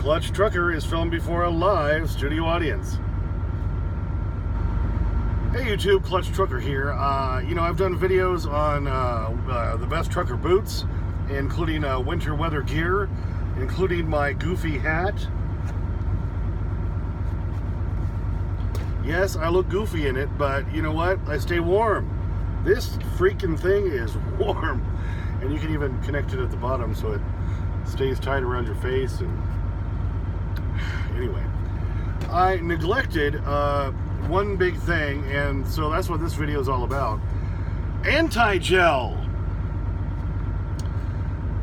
Clutch Trucker is filmed before a live studio audience. Hey YouTube, Clutch Trucker here. I've done videos on the best trucker boots, including winter weather gear, including my goofy hat. Yes, I look goofy in it, but you know what? I stay warm. This freaking thing is warm. And you can even connect it at the bottom so it stays tight around your face. And anyway, I neglected one big thing, and so that's what this video is all about. Anti-gel.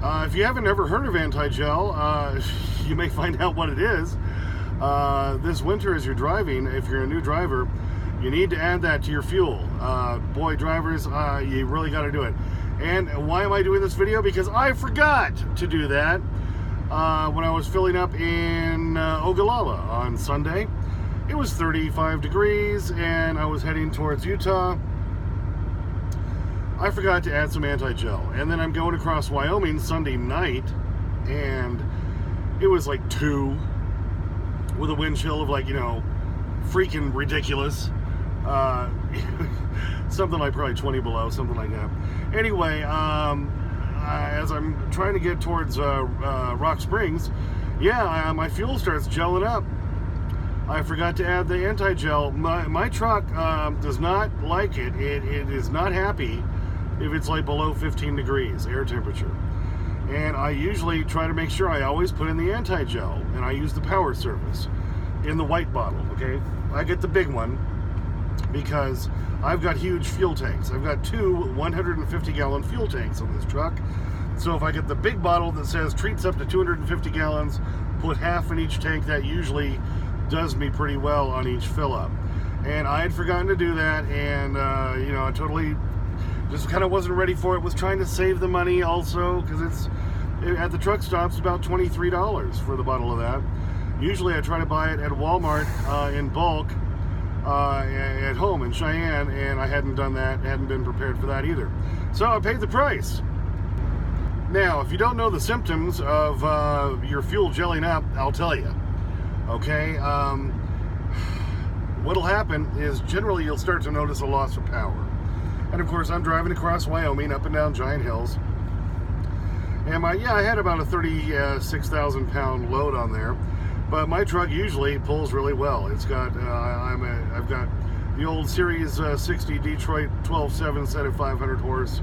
If you haven't ever heard of anti-gel, you may find out what it is. This winter as you're driving, if you're a new driver, you need to add that to your fuel. Boy, drivers, you really got to do it. And why am I doing this video? Because I forgot to do that when I was filling up in Ogallala on Sunday. It was 35 degrees and I was heading towards Utah. I forgot to add some anti-gel. And then I'm going across Wyoming Sunday night, and it was like 2 with a wind chill of freaking ridiculous. Something like probably 20 below, something like that. Anyway, as I'm trying to get towards Rock Springs, my fuel starts gelling up. I forgot to add the anti-gel. My truck does not like it. It is not happy if it's like below 15 degrees air temperature. And I usually try to make sure I always put in the anti-gel, and I use the Power Service in the white bottle, okay? I get the big one because I've got huge fuel tanks. I've got 2 150-gallon fuel tanks on this truck. So if I get the big bottle that says treats up to 250 gallons, put half in each tank, that usually does me pretty well on each fill up. And I had forgotten to do that, and I totally just kind of wasn't ready for it. Was trying to save the money also, because it's at the truck stops about $23 for the bottle of that. Usually I try to buy it at Walmart in bulk at home in Cheyenne, and I hadn't done that, hadn't been prepared for that either. So I paid the price. Now, if you don't know the symptoms of your fuel gelling up, I'll tell you. Okay, what'll happen is generally you'll start to notice a loss of power. And of course, I'm driving across Wyoming up and down giant hills. And I had about a 36,000 pound load on there. But my truck usually pulls really well. It's got, I've got the old Series 60 Detroit 12.7 set of 500 horse,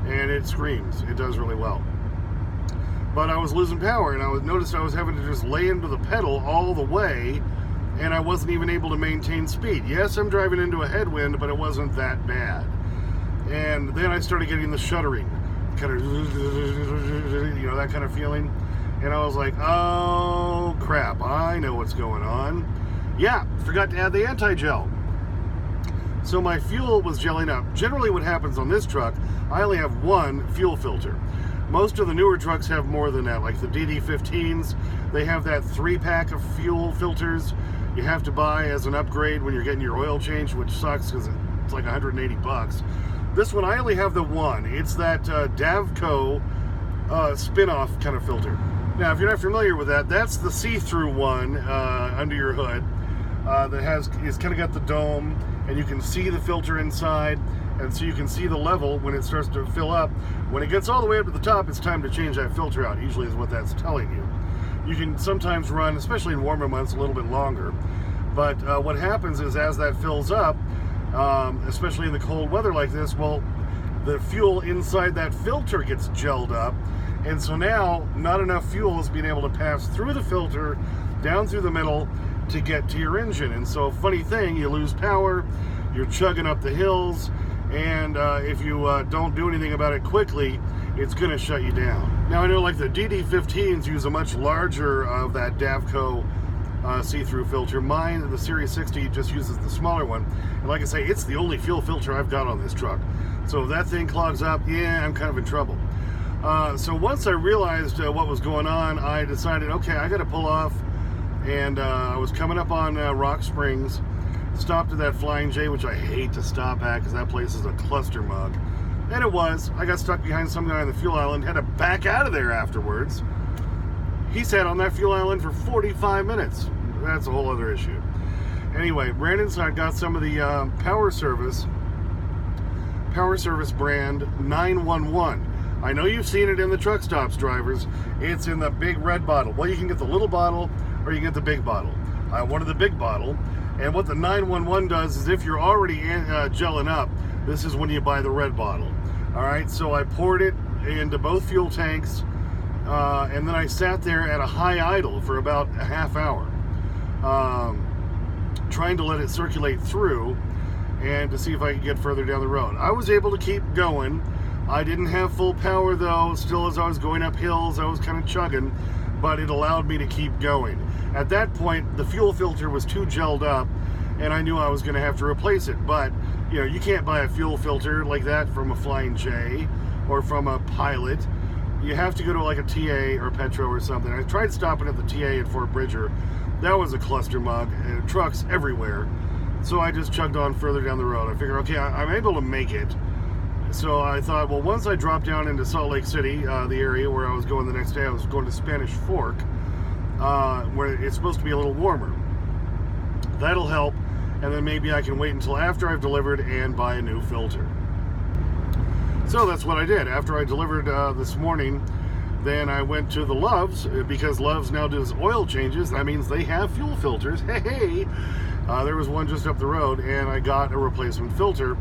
and it screams. It does really well. But I was losing power, and I noticed I was having to just lay into the pedal all the way, and I wasn't even able to maintain speed. Yes, I'm driving into a headwind, but it wasn't that bad. And then I started getting the shuddering, kind of, that kind of feeling. And I was like, oh crap, I know what's going on. Yeah, forgot to add the anti-gel. So my fuel was gelling up. Generally what happens on this truck, I only have one fuel filter. Most of the newer trucks have more than that, like the DD15s. They have that 3-pack of fuel filters you have to buy as an upgrade when you're getting your oil change, which sucks because it's like 180 bucks. This one, I only have the one. It's that Davco Spon-off kind of filter. Now, if you're not familiar with that, that's the see-through one under your hood it's kind of got the dome, and you can see the filter inside, and so you can see the level when it starts to fill up. When it gets all the way up to the top, it's time to change that filter out, usually is what that's telling you. You can sometimes run, especially in warmer months, a little bit longer. But what happens is as that fills up, especially in the cold weather like this, well, the fuel inside that filter gets gelled up, and so now not enough fuel is being able to pass through the filter down through the middle to get to your engine. And so, funny thing, you lose power, you're chugging up the hills, and if you don't do anything about it quickly, it's going to shut you down. Now I know like the DD15s use a much larger of that Davco see-through filter. Mine, the Series 60, just uses the smaller one. And like I say, it's the only fuel filter I've got on this truck. So if that thing clogs up, I'm kind of in trouble. So once I realized what was going on, I decided, okay, I got to pull off. And I was coming up on Rock Springs, stopped at that Flying J, which I hate to stop at because that place is a cluster mug. And it was. I got stuck behind some guy on the fuel island, had to back out of there afterwards. He sat on that fuel island for 45 minutes. That's a whole other issue. Anyway, ran inside, got some of the Power Service brand 911. I know you've seen it in the truck stops, drivers. It's in the big red bottle. Well, you can get the little bottle or you can get the big bottle. I wanted the big bottle. And what the 911 does is if you're already gelling up, this is when you buy the red bottle. All right, so I poured it into both fuel tanks, and then I sat there at a high idle for about a half hour, trying to let it circulate through and to see if I could get further down the road. I was able to keep going. I didn't have full power though. Still, as I was going up hills, I was kind of chugging, but it allowed me to keep going. At that point, the fuel filter was too gelled up, and I knew I was going to have to replace it. But you know, you can't buy a fuel filter like that from a Flying J or from a Pilot. You have to go to like a TA or Petro or something. I tried stopping at the TA at Fort Bridger. That was a cluster mug, trucks everywhere. So I just chugged on further down the road. I figured, okay, I'm able to make it. So I thought, well, once I dropped down into Salt Lake City, the area where I was going the next day, I was going to Spanish Fork, where it's supposed to be a little warmer. That'll help, and then maybe I can wait until after I've delivered and buy a new filter. So that's what I did. After I delivered this morning, then I went to the Love's, because Love's now does oil changes. That means they have fuel filters. Hey! There was one just up the road, and I got a replacement filter.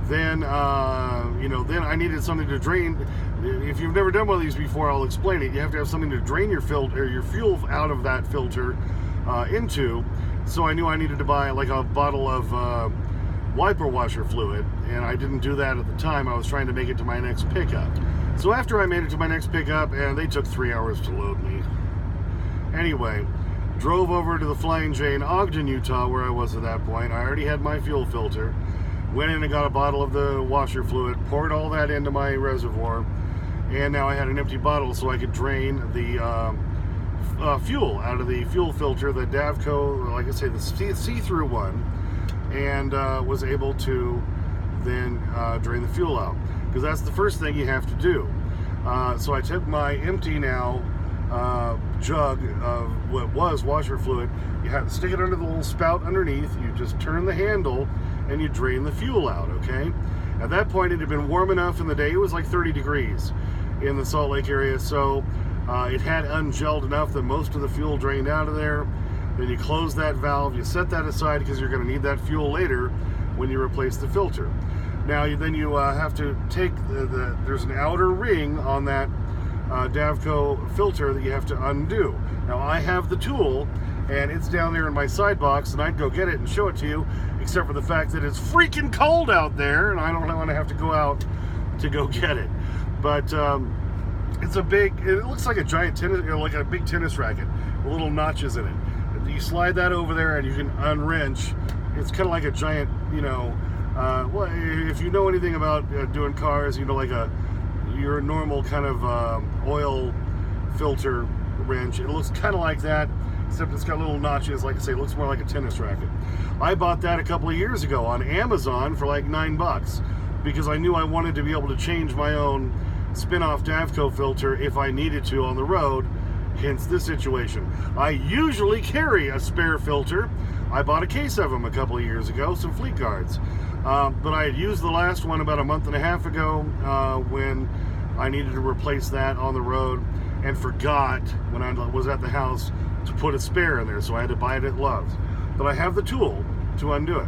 Then, then I needed something to drain. If you've never done one of these before, I'll explain it. You have to have something to drain your filter, your fuel out of that filter into. So I knew I needed to buy like a bottle of wiper washer fluid, and I didn't do that at the time. I was trying to make it to my next pickup. So after I made it to my next pickup, and they took 3 hours to load me. Anyway, drove over to the Flying J in Ogden, Utah, where I was at that point. I already had my fuel filter. Went in and got a bottle of the washer fluid, poured all that into my reservoir, and now I had an empty bottle so I could drain the fuel out of the fuel filter, the Davco, like I say, the see-through one, and was able to then drain the fuel out, because that's the first thing you have to do. So I took my empty now jug of what was washer fluid. You have to stick it under the little spout underneath. You just turn the handle and you drain the fuel out, okay? At that point, it had been warm enough in the day. It was like 30 degrees in the Salt Lake area, so it had ungelled enough that most of the fuel drained out of there. Then you close that valve, you set that aside because you're going to need that fuel later when you replace the filter. Now, then you have to take there's an outer ring on that Davco filter that you have to undo. Now, I have the tool, and it's down there in my side box, and I'd go get it and show it to you, except for the fact that it's freaking cold out there, and I don't want to have to go out to go get it. But it's a big, it looks like a giant tennis, like a big tennis racket with little notches in it. You slide that over there, and you can unwrench. It's kind of like a giant, well, if you know anything about doing cars, like your normal kind of oil filter wrench. It looks kind of like that, except it's got little notches. Like I say, it looks more like a tennis racket. I bought that a couple of years ago on Amazon for like $9 because I knew I wanted to be able to change my own Spon-off Davco filter if I needed to on the road, hence this situation. I usually carry a spare filter. I bought a case of them a couple of years ago, some Fleet Guards. But I had used the last one about a month and a half ago when I needed to replace that on the road, and forgot when I was at the house to put a spare in there, so I had to buy it at Love's. But I have the tool to undo it.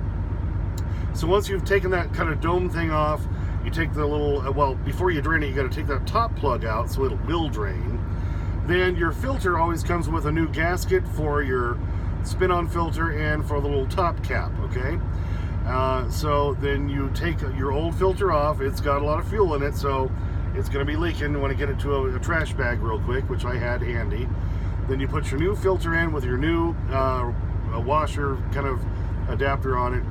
So once you've taken that kind of dome thing off, you take the little, well, before you drain it, you got to take that top plug out so it will drain. Then your filter always comes with a new gasket for your spin-on filter and for the little top cap, okay? So then you take your old filter off. It's got a lot of fuel in it, so it's going to be leaking. You want to get it to a trash bag real quick, which I had handy. Then you put your new filter in with your new washer kind of adapter on it.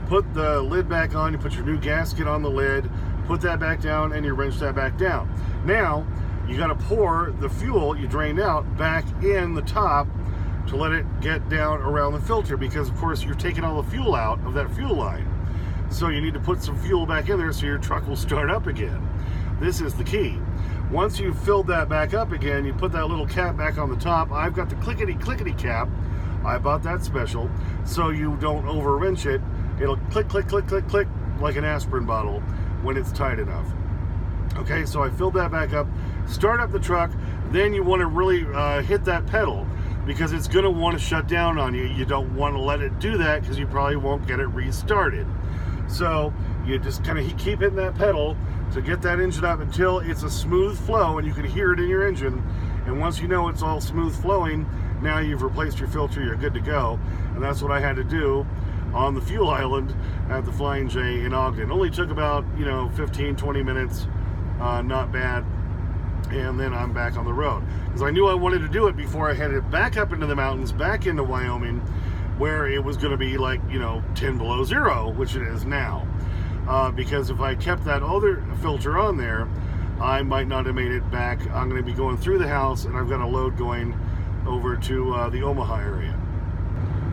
Put the lid back on. You put your new gasket on the lid. Put that back down, and you wrench that back down. Now, you got to pour the fuel you drained out back in the top to let it get down around the filter, because of course you're taking all the fuel out of that fuel line. So you need to put some fuel back in there so your truck will start up again. This is the key. Once you've filled that back up again, you put that little cap back on the top. I've got the clickety cap. I bought that special so you don't over wrench it. It'll click, click, click, click, click like an aspirin bottle when it's tight enough. Okay, so I filled that back up. Start up the truck. Then you want to really hit that pedal because it's going to want to shut down on you. You don't want to let it do that because you probably won't get it restarted. So you just kind of keep hitting that pedal to get that engine up until it's a smooth flow and you can hear it in your engine. And once you know it's all smooth flowing, now you've replaced your filter, you're good to go. And that's what I had to do on the fuel island at the Flying J in Ogden. It only took about 15-20 minutes, not bad. And then I'm back on the road because I knew I wanted to do it before I headed back up into the mountains, back into Wyoming, where it was going to be like 10 below zero, which it is now. Because if I kept that other filter on there, I might not have made it back. I'm going to be going through the house, and I've got a load going over to the Omaha area.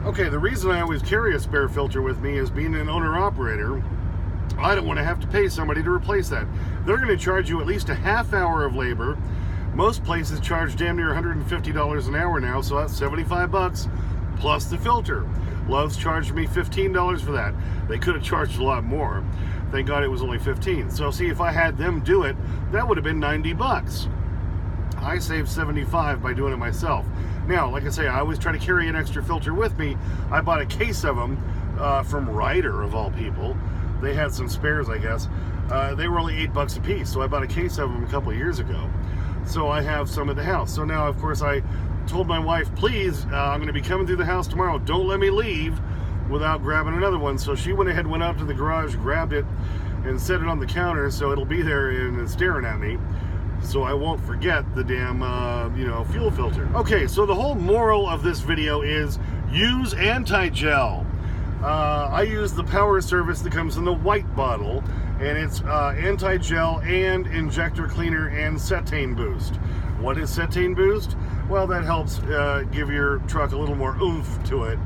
Okay, the reason I always carry a spare filter with me is being an owner-operator. I don't want to have to pay somebody to replace that. They're going to charge you at least a half hour of labor. Most places charge damn near $150 an hour now, so that's $75 plus the filter. Love's charged me $15 for that. They could have charged a lot more. Thank God it was only $15. So see, if I had them do it, that would have been $90. I saved $75 by doing it myself. Now, like I say, I always try to carry an extra filter with me. I bought a case of them from Ryder, of all people. They had some spares, I guess. They were only $8 a piece, so I bought a case of them a couple of years ago. So I have some at the house. So now, of course, I told my wife, please, I'm going to be coming through the house tomorrow. Don't let me leave without grabbing another one. So she went ahead, went out to the garage, grabbed it, and set it on the counter so it'll be there and staring at me. So I won't forget the damn, fuel filter. Okay, so the whole moral of this video is use anti-gel. I use the Power Service that comes in the white bottle, and it's anti-gel and injector cleaner and cetane boost. What is cetane boost? Well, that helps give your truck a little more oomph to it,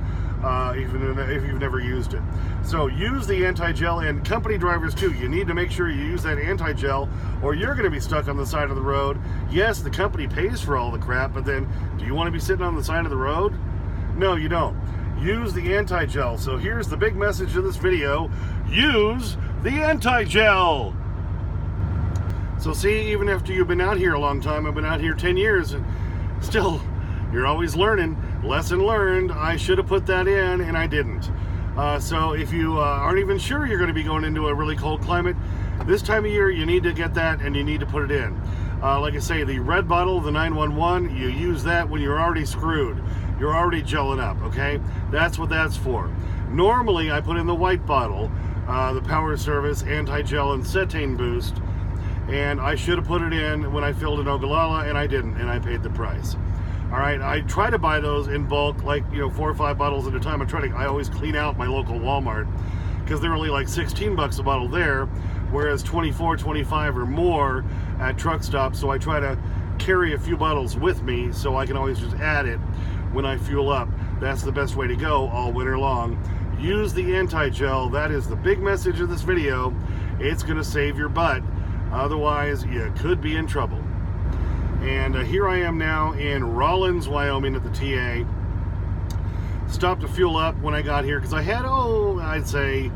even if you've never used it. So use the anti-gel, and company drivers too. You need to make sure you use that anti-gel or you're going to be stuck on the side of the road. Yes, the company pays for all the crap, but then do you want to be sitting on the side of the road? No, you don't. Use the anti-gel. So here's the big message of this video. Use the anti-gel. So see, even after you've been out here a long time, I've been out here 10 years, and still, you're always learning. Lesson learned, I should have put that in, and I didn't. So if you aren't even sure you're going to be going into a really cold climate, this time of year, you need to get that, and you need to put it in. Like I say, the red bottle, the 911, you use that when you're already screwed. You're already gelling up, okay? That's what that's for. Normally, I put in the white bottle, the Power Service, anti-gel, and cetane boost, and I should have put it in when I filled in Ogallala, and I didn't, and I paid the price. All right, I try to buy those in bulk, like 4 or 5 bottles at a time. I always clean out my local Walmart because they're only like $16 a bottle there, whereas 24, 25 or more at truck stops. So I try to carry a few bottles with me so I can always just add it when I fuel up. That's the best way to go all winter long. Use the anti-gel. That is the big message of this video. It's going to save your butt. Otherwise, you could be in trouble. And here I am now in Rawlins, Wyoming at the TA. Stopped to fuel up when I got here because I had, I'd say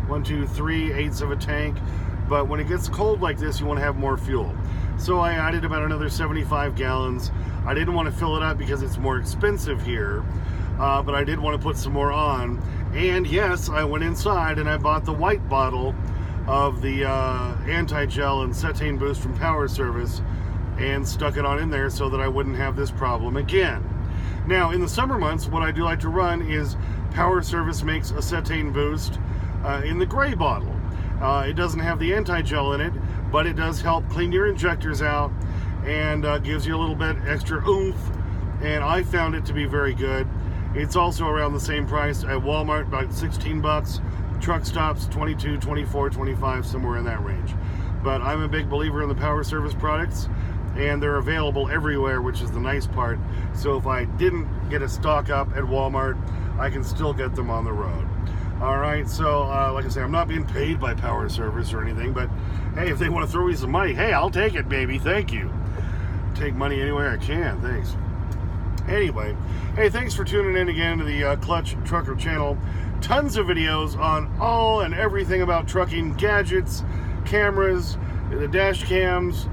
1, 2, 3/8 of a tank. But when it gets cold like this, you want to have more fuel. So I added about another 75 gallons. I didn't want to fill it up because it's more expensive here. But I did want to put some more on. And yes, I went inside and I bought the white bottle of the anti-gel and cetane boost from Power Service and stuck it on in there so that I wouldn't have this problem again. Now, in the summer months, what I do like to run is Power Service makes a cetane boost in the gray bottle. It doesn't have the anti-gel in it, but it does help clean your injectors out and gives you a little bit extra oomph, and I found it to be very good. It's also around the same price at Walmart, about $16. Truck stops, 22, 24, 25, somewhere in that range. But I'm a big believer in the Power Service products, and they're available everywhere, which is the nice part. So if I didn't get a stock up at Walmart, I can still get them on the road. All right, so like I say, I'm not being paid by Power Service or anything, but hey, if they want to throw me some money, hey, I'll take it, baby. Thank you. Take money anywhere I can. Thanks. Anyway, hey, thanks for tuning in again to the Clutch Trucker channel. Tons of videos on all and everything about trucking, gadgets, cameras, the dash cams,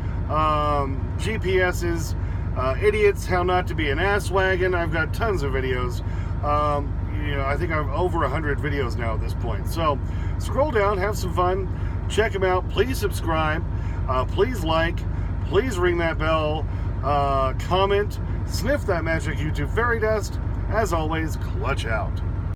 GPSs, idiots, how not to be an ass wagon. I've got tons of videos. I think I'm over 100 videos now at this point. So scroll down, have some fun, check them out. Please subscribe, please like, please ring that bell, comment, sniff that magic YouTube fairy dust. As always, clutch out.